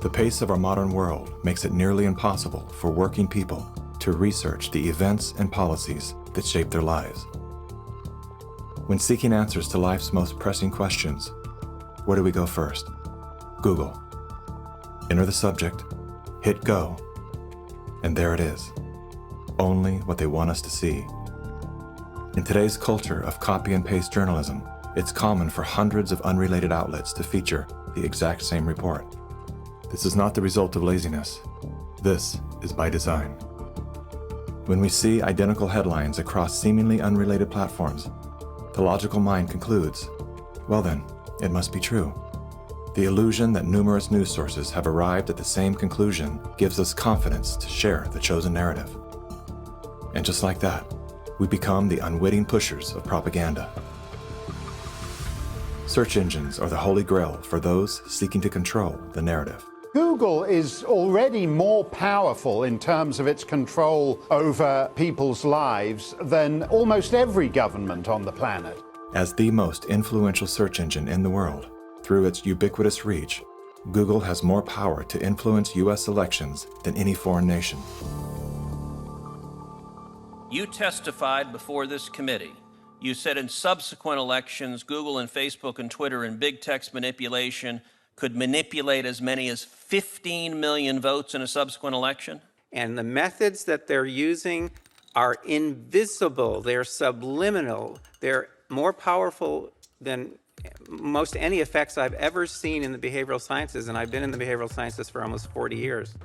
The pace of our modern world makes it nearly impossible for working people to research the events and policies that shape their lives. When seeking answers to life's most pressing questions, where do we go first? Google. Enter the subject, hit go, and there it is. Only what they want us to see. In today's culture of copy and paste journalism, it's common for hundreds of unrelated outlets to feature the exact same report. This is not the result of laziness. This is by design. When we see identical headlines across seemingly unrelated platforms, the logical mind concludes, well then, it must be true. The illusion that numerous news sources have arrived at the same conclusion gives us confidence to share the chosen narrative. And just like that, we become the unwitting pushers of propaganda. Search engines are the holy grail for those seeking to control the narrative. Google is already more powerful in terms of its control over people's lives than almost every government on the planet. As the most influential search engine in the world, through its ubiquitous reach, Google has more power to influence U.S. elections than any foreign nation. You testified before this committee. You said in subsequent elections, Google and Facebook and Twitter and big text manipulation could manipulate as many as 15 million votes in a subsequent election? And the methods that they're using are invisible, they're subliminal, they're more powerful than most any effects I've ever seen in the behavioral sciences, and I've been in the behavioral sciences for almost 40 years.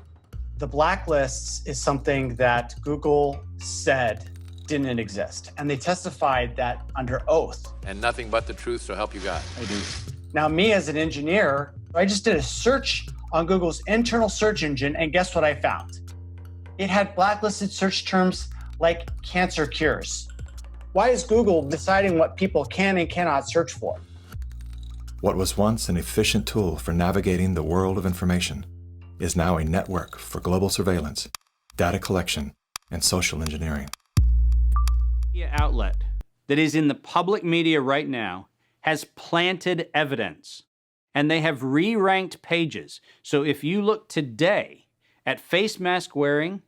The blacklists is something that Google said didn't exist, and they testified that under oath. And nothing but the truth, so help you God. I do. Now, me as an engineer, I just did a search on Google's internal search engine, and guess what I found? It had blacklisted search terms like cancer cures. Why is Google deciding what people can and cannot search for? What was once an efficient tool for navigating the world of information is now a network for global surveillance, data collection, and social engineering. The outlet that is in the public media right now has planted evidence, and they have re-ranked pages. So if you look today at face mask wearing,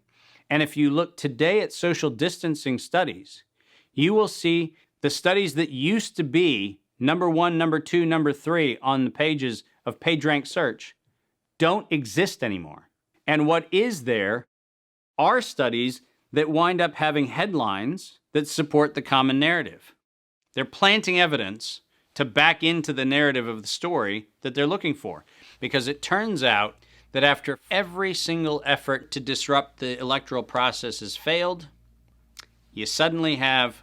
and if you look today at social distancing studies, you will see the studies that used to be number 1, number 2, number 3 on the pages of PageRank search don't exist anymore. And what is there are studies that wind up having headlines that support the common narrative. They're planting evidence to back into the narrative of the story that they're looking for. Because it turns out that after every single effort to disrupt the electoral process has failed, you suddenly have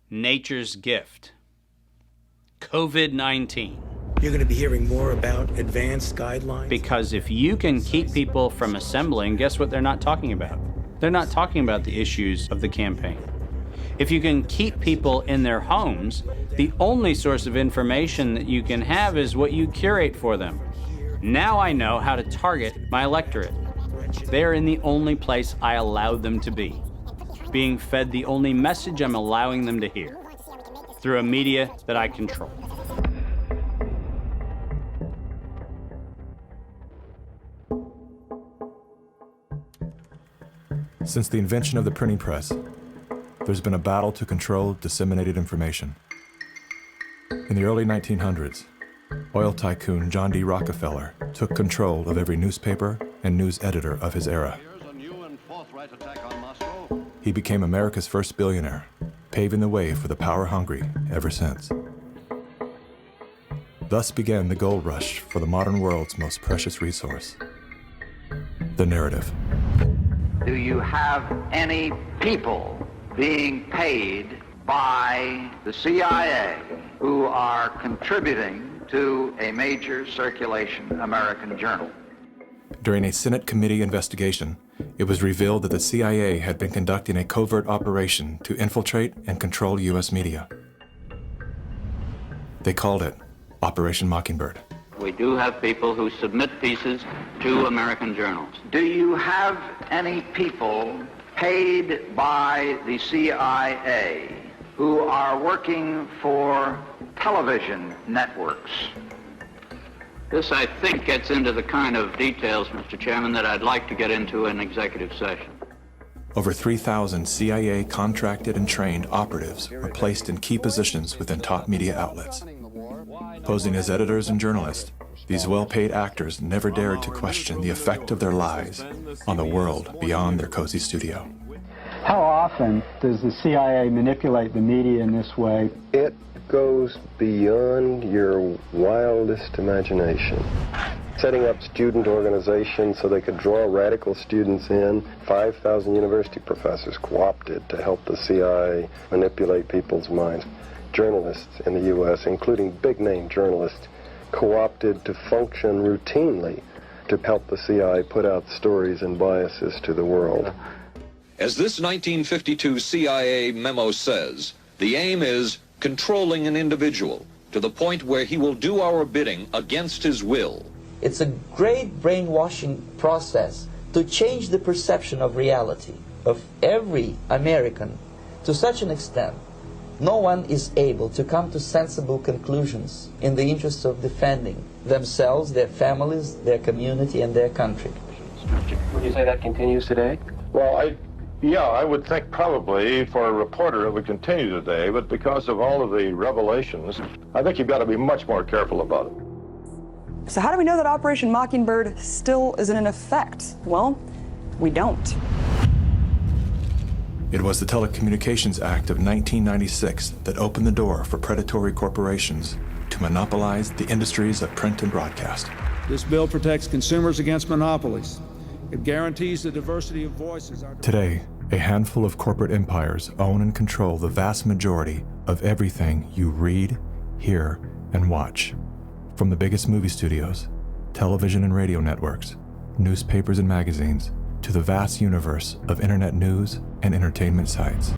nature's gift. COVID-19. You're going to be hearing more about advanced guidelines. Because if you can keep people from assembling, guess what they're not talking about? They're not talking about the issues of the campaign. If you can keep people in their homes, the only source of information that you can have is what you curate for them. Now I know how to target my electorate. They're in the only place I allow them to be, being fed the only message I'm allowing them to hear, through a media that I control. Since the invention of the printing press, there's been a battle to control disseminated information. In the early 1900s, oil tycoon John D. Rockefeller took control of every newspaper and news editor of his era. He became America's first billionaire, paving the way for the power-hungry ever since. Thus began the gold rush for the modern world's most precious resource, the narrative. Do you have any people being paid by the CIA who are contributing to a major circulation American journal? During a Senate committee investigation, it was revealed that the CIA had been conducting a covert operation to infiltrate and control U.S. media. They called it Operation Mockingbird. We do have people who submit pieces to American journals. Do you have any people paid by the CIA who are working for television networks? This, I think, gets into the kind of details, Mr. Chairman, that I'd like to get into in executive session. Over 3,000 CIA contracted and trained operatives were placed in key positions within top media outlets. Posing as editors and journalists, these well-paid actors never dared to question the effect of their lies on the world beyond their cozy studio. How often does the CIA manipulate the media in this way? It goes beyond your wildest imagination. Setting up student organizations so they could draw radical students in. 5,000 university professors co-opted to help the CIA manipulate people's minds. Journalists in the U.S., including big-name journalists, co-opted to function routinely to help the CIA put out stories and biases to the world. As this 1952 CIA memo says, the aim is controlling an individual to the point where he will do our bidding against his will. It's a great brainwashing process to change the perception of reality of every American to such an extent no one is able to come to sensible conclusions in the interest of defending themselves, their families, their community, and their country. Would you say that continues today? Well, yeah, I would think probably for a reporter it would continue today, but because of all of the revelations, I think you've got to be much more careful about it. So how do we know that Operation Mockingbird still isn't in effect? Well, we don't. It was the Telecommunications Act of 1996 that opened the door for predatory corporations to monopolize the industries of print and broadcast. This bill protects consumers against monopolies. It guarantees the diversity of voices. Today, a handful of corporate empires own and control the vast majority of everything you read, hear, and watch. From the biggest movie studios, television and radio networks, newspapers and magazines, to the vast universe of internet news and entertainment sites.